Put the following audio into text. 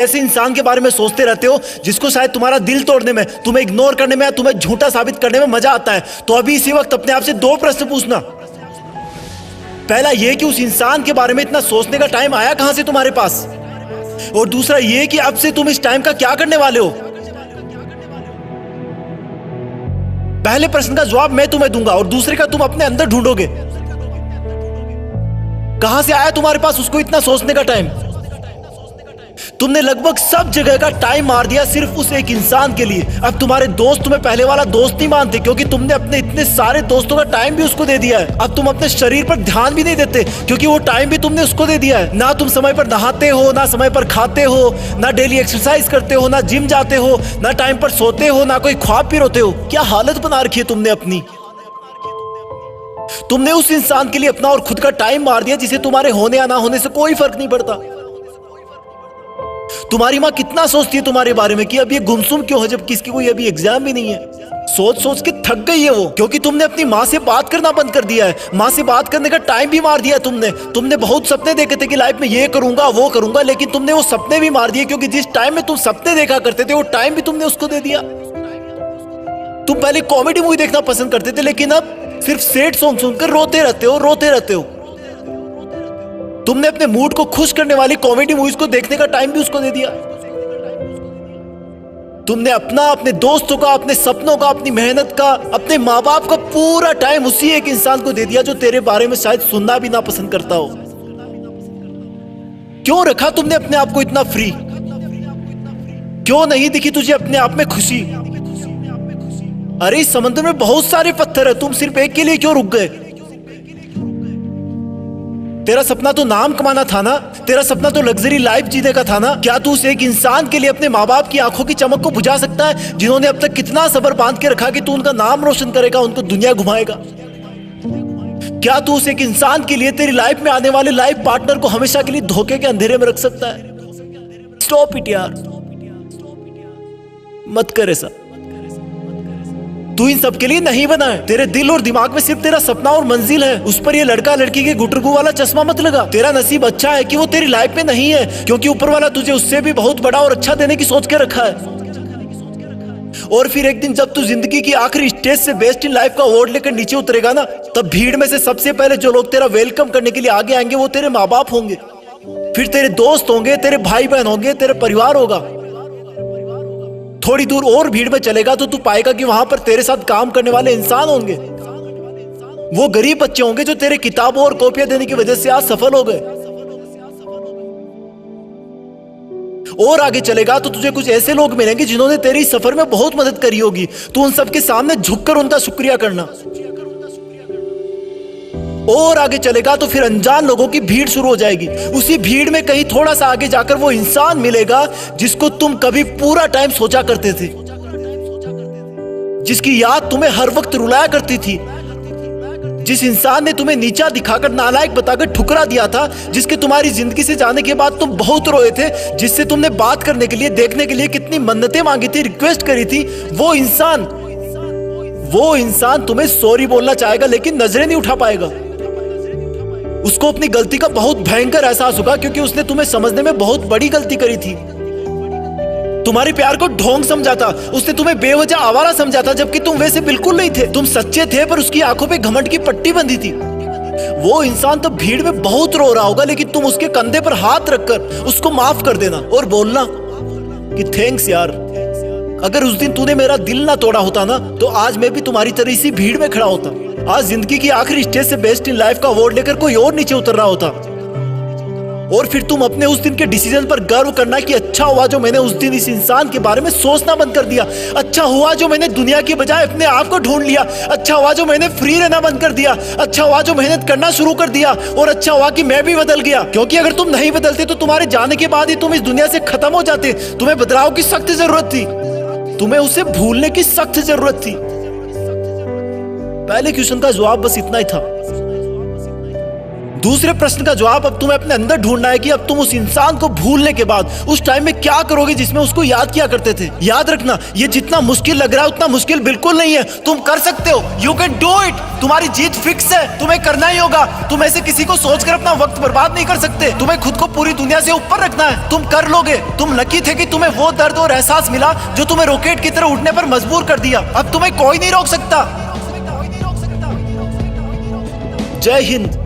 ऐसे इंसान के बारे में सोचते रहते हो जिसको शायद तुम्हारा दिल तोड़ने में, तुम्हें इग्नोर करने में, तुम्हें झूठा साबित करने में मजा आता है। तो अभी इसी वक्त अपने आप से दो प्रश्न पूछना। पहला ये कि उस इंसान के बारे में इतना सोचने का टाइम आया कहां से तुम्हारे पास, और दूसरा ये कि अब से तुम इस टाइम का क्या करने वाले हो। पहले प्रश्न का जवाब मैं तुम्हें दूंगा और दूसरे का तुम अपने अंदर ढूंढोगे। कहां से आया तुम्हारे पास उसको इतना सोचने का टाइम। तुमने लगभग सब जगह का टाइम मार दिया सिर्फ उस एक इंसान के लिए। अब तुम्हारे दोस्त तुम्हें पहले वाला दोस्त नहीं मानते क्योंकि तुमने अपने इतने सारे दोस्तों का टाइम भी उसको दे दिया है। अब तुम अपने शरीर पर ध्यान भी नहीं देते क्योंकि वो टाइम भी तुमने उसको दे दिया है। ना तुम समय पर नहाते हो, ना समय पर खाते हो, ना डेली एक्सरसाइज करते हो, ना जिम जाते हो, ना टाइम पर सोते हो, ना कोई ख्वाब भी रोते हो। क्या हालत बना रखी है तुमने अपनी। तुमने उस इंसान के लिए अपना और खुद का टाइम मार दिया जिसे तुम्हारे होने या ना होने से कोई फर्क नहीं पड़ता। तुम्हारी माँ कितना सोचती है तुम्हारे बारे में कि अब ये गुमसुम क्यों है जबकि इसकी कोई अभी एग्जाम भी नहीं है। सोच सोच के थक गई है वो, क्योंकि तुमने अपनी माँ से बात करना बंद कर दिया है। माँ से बात करने का टाइम भी मार दिया है तुमने बहुत सपने देखे थे कि लाइफ में ये करूंगा वो करूंगा, लेकिन तुमने वो सपने भी मार दिए क्योंकि जिस टाइम में तुम सपने देखा करते थे वो टाइम भी तुमने उसको दे दिया। तुम पहले कॉमेडी मूवी देखना पसंद करते थे लेकिन अब सिर्फ सैड सॉन्ग सुनकर रोते रहते हो। तुमने अपने मूड को खुश करने वाली कॉमेडी मूवीज को देखने का टाइम भी उसको दे दिया। तुमने अपना, अपने दोस्तों का, अपने सपनों का, अपनी मेहनत का, अपने माँ बाप का पूरा टाइम उसी एक इंसान को दे दिया जो तेरे बारे में शायद सुनना भी ना पसंद करता हो। क्यों रखा तुमने अपने आप को इतना फ्री। क्यों नहीं दिखी तुझे अपने आप में खुशी। अरे इस समंदर में बहुत सारे पत्थर है, तुम सिर्फ एक के लिए क्यों रुक गए। तेरा सपना तो नाम कमाना था ना, तेरा सपना तो लग्जरी लाइफ जीने का था ना। क्या तू उस एक इंसान के लिए अपने माँ बाप की आंखों की चमक को बुझा सकता है जिन्होंने अब तक कितना सब्र बांध के रखा कि तू उनका नाम रोशन करेगा, उनको दुनिया घुमाएगा। क्या तू उस एक इंसान के लिए तेरी लाइफ में आने वाले लाइफ पार्टनर को हमेशा के लिए धोखे के अंधेरे में रख सकता है। स्टॉप इट यार, मत कर ऐसा। तू इन सब के लिए नहीं बना है। तेरे दिल और दिमाग में सिर्फ तेरा सपना और मंजिल है। उस पर ये लड़का लड़की के गुटरगू वाला चश्मा मत लगा। तेरा नसीब अच्छा है कि वो तेरी लाइफ में नहीं है, क्योंकि ऊपर वाला तुझे उससे भी बहुत बड़ा और अच्छा देने की सोच के रखा है। और फिर एक दिन जब तू जिंदगी की आखिरी स्टेज से बेस्ट इन लाइफ का अवार्ड लेकर नीचे उतरेगा ना, तब भीड़ में से सबसे पहले जो लोग तेरा वेलकम करने के लिए आगे आएंगे वो तेरे माँ बाप होंगे, फिर तेरे दोस्त होंगे, तेरे भाई बहन होंगे, तेरे परिवार होगा। थोड़ी दूर और भीड़ में चलेगा तो तू पाएगा कि वहां पर तेरे साथ काम करने वाले इंसान होंगे। वो गरीब बच्चे होंगे जो तेरे किताबों और कॉपियां देने की वजह से आज सफल हो गए। और आगे चलेगा तो तुझे कुछ ऐसे लोग मिलेंगे जिन्होंने तेरी सफर में बहुत मदद करी होगी। तू उन सबके सामने झुककर उनका शुक्रिया करना। और आगे चलेगा तो फिर अनजान लोगों की भीड़ शुरू हो जाएगी। उसी भीड़ में कहीं थोड़ा सा आगे जाकर वो इंसान मिलेगा जिसको तुम कभी पूरा टाइम सोचा करते थे, जिसकी याद तुम्हें हर वक्त रुलाया करती थी, जिस इंसान ने तुम्हें नीचा दिखाकर, नालायक बताकर ठुकरा दिया था, जिसके तुम्हारी जिंदगी से जाने के बाद तुम बहुत रोए थे, जिससे तुमने बात करने के लिए, देखने के लिए कितनी मन्नतें मांगी थी, रिक्वेस्ट करी थी। वो इंसान तुम्हें सॉरी बोलना चाहेगा लेकिन नजरें नहीं उठा पाएगा। उसको अपनी गलती का बहुत भयंकर एहसास होगा क्योंकि उसने तुम्हें समझने में बहुत बड़ी गलती करी थी। तुम्हारे प्यार को ढोंग समझा था, उसने तुम्हें बेवजह आवारा समझा था, जबकि तुम वैसे बिल्कुल नहीं थे। तुम सच्चे थे पर उसकी आंखों पे घमंड की पट्टी बंधी थी। वो इंसान तो भीड़ में बहुत रो रहा होगा लेकिन तुम उसके कंधे पर हाथ रखकर उसको माफ कर देना और बोलना कि थैंक्स यार, अगर उस दिन तूने मेरा दिल ना तोड़ा होता ना तो आज मैं भी तुम्हारी तरह इसी भीड़ में खड़ा होता। आज जिंदगी की आखिरी स्टेज से बेस्ट इन लाइफ का अवार्ड लेकर कोई और नीचे उतर रहा होता। और फिर तुम अपने उस दिन के डिसीजन पर गर्व करना कि अच्छा हुआ जो मैंने उस दिन इस इंसान के बारे में सोचना बंद कर दिया। अच्छा हुआ जो मैंने दुनिया की बजाय अपने आप को ढूंढ लिया। अच्छा हुआ जो मैंने फ्री रहना बंद कर दिया। अच्छा हुआ जो मेहनत करना शुरू कर दिया। और अच्छा हुआ कि मैं भी बदल गया, क्योंकि अगर तुम नहीं बदलते तो तुम्हारे जाने के बाद ही तुम इस दुनिया से खत्म हो जाते। तुम्हें बदलाव की सख्त जरूरत थी, तुम्हें उसे भूलने की सख्त जरूरत थी। पहले क्वेश्चन का जवाब बस इतना ही था। दूसरे प्रश्न का जवाब अब तुम्हें अपने अंदर ढूंढना है कि अब तुम उस इंसान को भूलने के बाद उस टाइम में क्या करोगे जिसमें उसको याद किया करते थे। याद रखना, ये जितना मुश्किल लग रहा है उतना मुश्किल बिल्कुल नहीं है। तुम कर सकते हो, यू कैन डू इट। तुम्हारी जीत फिक्स है, तुम्हें करना ही होगा। तुम ऐसे किसी को सोचकर अपना वक्त बर्बाद नहीं कर सकते। तुम्हें खुद को पूरी दुनिया से ऊपर रखना है, तुम कर लोगे। तुम लकी थे कि तुम्हें वो दर्द और एहसास मिला जो तुम्हें रॉकेट की तरह उठने पर मजबूर कर दिया। अब तुम्हें कोई नहीं रोक सकता। जय हिंद।